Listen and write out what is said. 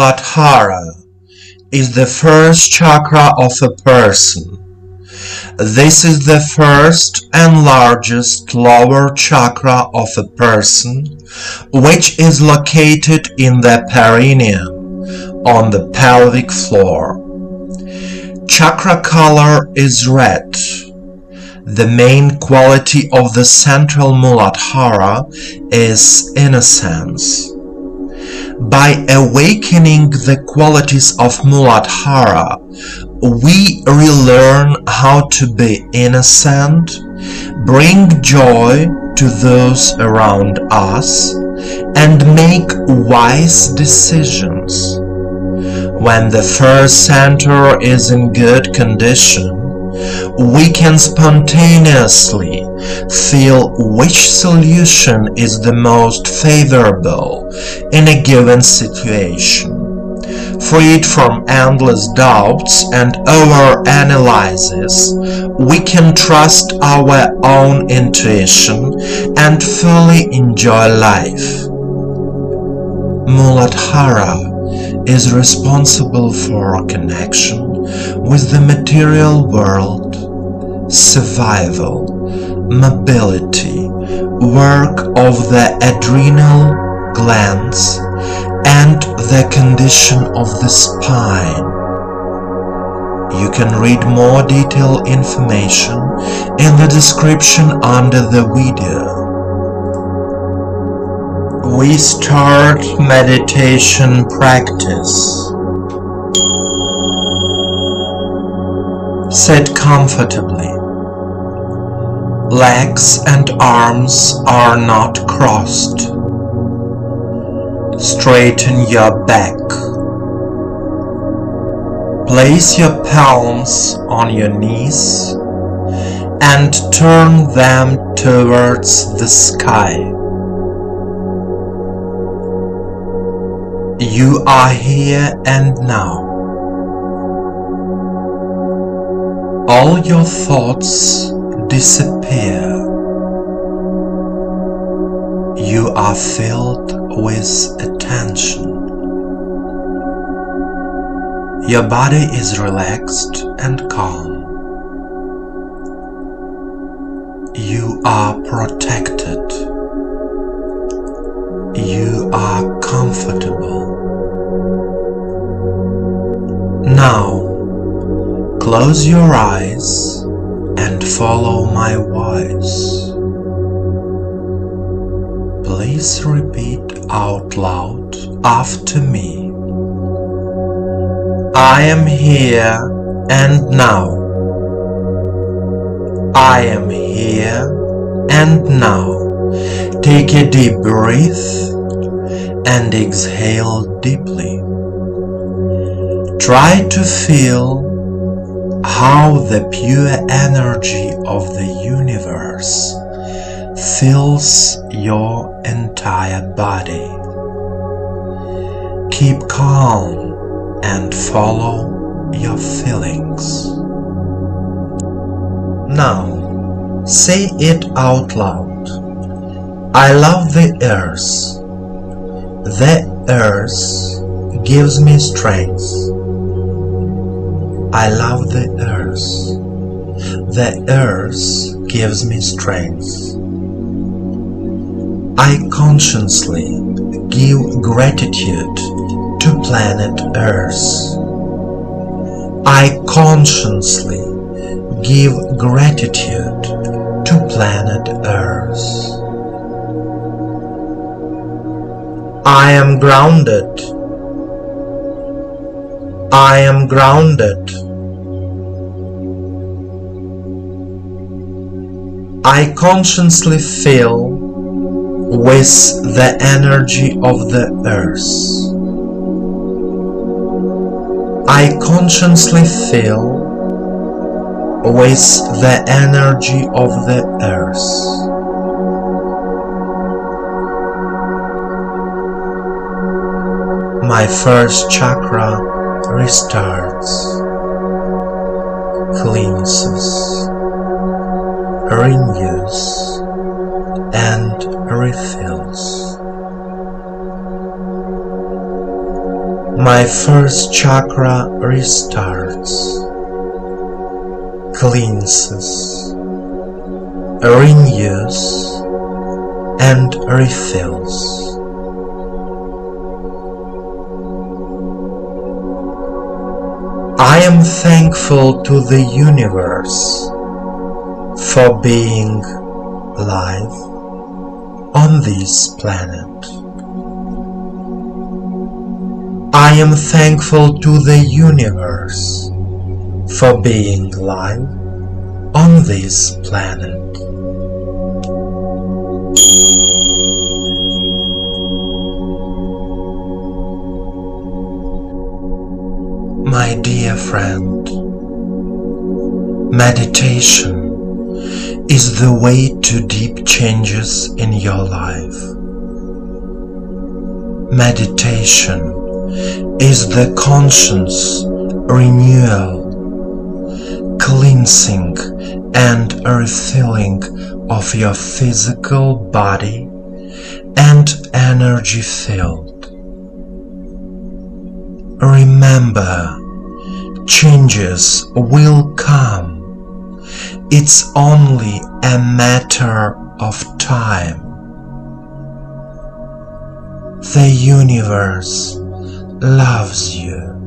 Muladhara is the first chakra of a person. This is the first and largest lower chakra of a person, which is located in the perineum, on the pelvic floor. Chakra color is red. The main quality of the central Muladhara is innocence. By awakening the qualities of Muladhara, we relearn how to be innocent, bring joy to those around us, and make wise decisions. When the first center is in good condition, we can spontaneously feel which solution is the most favorable in a given situation. Freed from endless doubts and over-analysis, we can trust our own intuition and fully enjoy life. Muladhara is responsible for connection with the material world, survival, mobility, work of the adrenal glands, and the condition of the spine. You can read more detailed information in the description under the video. We start meditation practice. Sit comfortably. Legs and arms are not crossed. Straighten your back. Place your palms on your knees and turn them towards the sky. You are here and now. All your thoughts disappear. You are filled with attention. Your body is relaxed and calm. You are protected. You are comfortable. Now, close your eyes and follow my voice. Please repeat out loud after me. I am here and now. I am here and now. Take a deep breath and exhale deeply. Try to feel how the pure energy of the universe fills your entire body. Keep calm and follow your feelings. Now, say it out loud. I love the earth. The earth gives me strength. I love the earth. The earth gives me strength. I consciously give gratitude to planet Earth. I consciously give gratitude to planet Earth. I am grounded. I am grounded. I consciously feel with the energy of the earth. I consciously feel with the energy of the earth. My first chakra restarts, cleanses, renews, and refills. My first chakra restarts, cleanses, renews, and refills. I am thankful to the universe for being live on this planet. I am thankful to the universe for being live on this planet. My dear friend, meditation is the way to deep changes in your life. Meditation is the conscious renewal, cleansing and refilling of your physical body and energy field. Remember, changes will come. It's only a matter of time. The universe loves you.